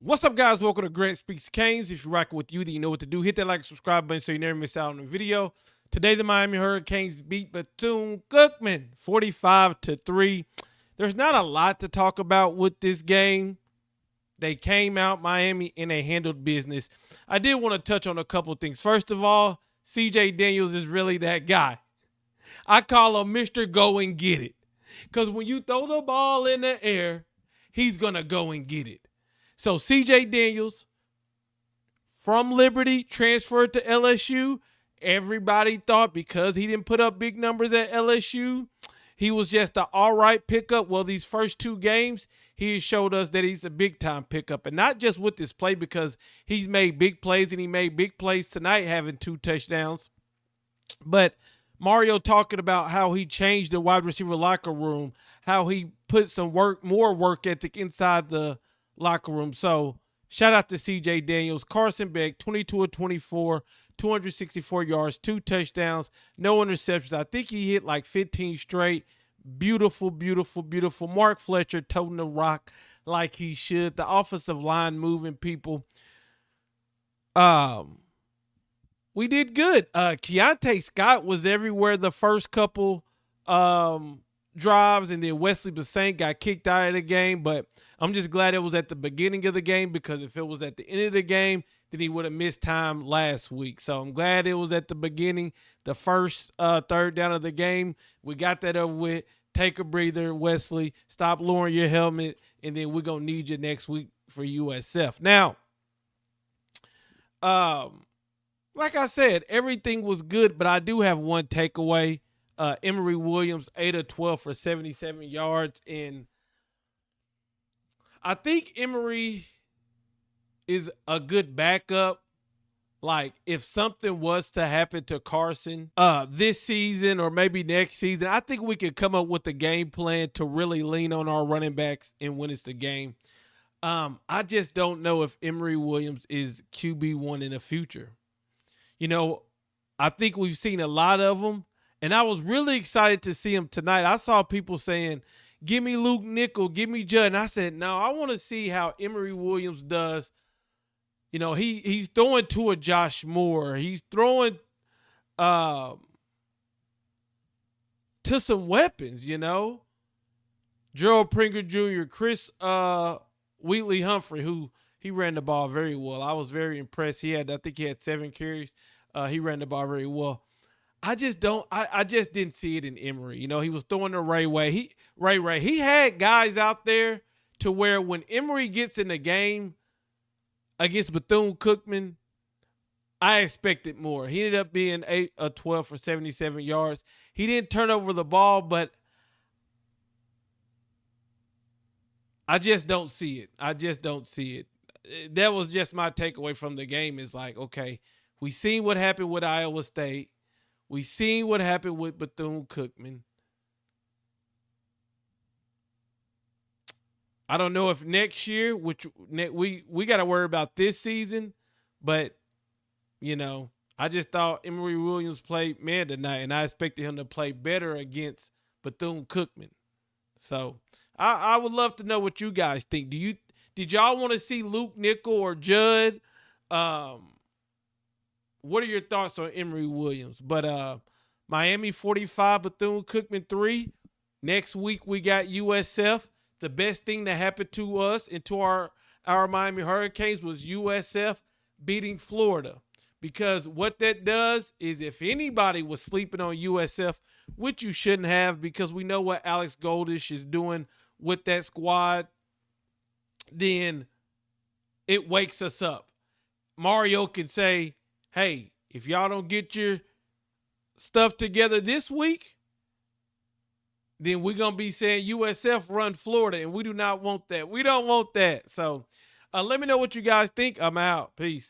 What's up, guys? Welcome to Grant Speaks Canes. If you're rocking with you, then you know what to do. Hit that like and subscribe button so you never miss out on a video. Today, the Miami Hurricanes beat Bethune-Cookman 45-3. There's not a lot to talk about with this game. They came out Miami and they handled business. I did want to touch on a couple of things. First of all, CJ Daniels is really that guy. I call him Mr. Go and Get It. Because when you throw the ball in the air, he's going to go and get it. So CJ Daniels from Liberty transferred to LSU. Everybody thought because he didn't put up big numbers at LSU, he was just an all right pickup. Well, these first two games, he showed us that he's a big-time pickup. And not just with this play, because he's made big plays, and he made big plays tonight having 2 touchdowns. But Mario talking about how he changed the wide receiver locker room, how he put some more work ethic inside the locker room. So shout out to CJ Daniels. Carson Beck, 22 of 24, 264 yards, 2 touchdowns, no interceptions. I think he hit like 15 straight. Beautiful, beautiful, beautiful. Mark Fletcher toting the rock like he should. The offensive line moving people. We did good. Keontae Scott was everywhere the first couple drives, and then Wesley Bassane got kicked out of the game. But I'm just glad it was at the beginning of the game, because if it was at the end of the game, then he would have missed time last week. So I'm glad it was at the beginning, the first third down of the game. We got that over with. Take a breather, Wesley. Stop lowering your helmet, and then we're going to need you next week for USF. Now, like I said, everything was good, but I do have one takeaway. Emory Williams, 8 of 12 for 77 yards. And I think Emory is a good backup. Like, if something was to happen to Carson this season or maybe next season, I think we could come up with a game plan to really lean on our running backs and win us the game. I just don't know if Emory Williams is QB1 in the future. You know, I think we've seen a lot of them, and I was really excited to see him tonight. I saw people saying, give me Luke Nickel, give me Judd. And I said, no, I want to see how Emory Williams does. You know, he's throwing to a Josh Moore. He's throwing to some weapons, you know. Gerald Pringer Jr., Chris Wheatley Humphrey, who he ran the ball very well. I was very impressed. I think he had 7 carries. He ran the ball very well. I just didn't see it in Emory. You know, he was throwing the Ray way. He had guys out there to where when Emory gets in the game against Bethune-Cookman, I expected more. He ended up being 8 of 12 for 77 yards. He didn't turn over the ball, but I just don't see it. That was just my takeaway from the game, is like, okay, we seen what happened with Iowa State. We seen what happened with Bethune-Cookman. I don't know if next year, which we got to worry about this season, but, you know, I just thought Emory Williams played man tonight, and I expected him to play better against Bethune-Cookman. So I would love to know what you guys think. Did y'all want to see Luke Nickel or Judd? What are your thoughts on Emory Williams? But Miami 45, Bethune-Cookman 3. Next week we got USF. The best thing that happened to us and to our Miami Hurricanes was USF beating Florida. Because what that does is, if anybody was sleeping on USF, which you shouldn't have, because we know what Alex Goldish is doing with that squad, then it wakes us up. Mario can say, hey, if y'all don't get your stuff together this week, then we're going to be saying USF run Florida, and we do not want that. We don't want that. So let me know what you guys think. I'm out. Peace.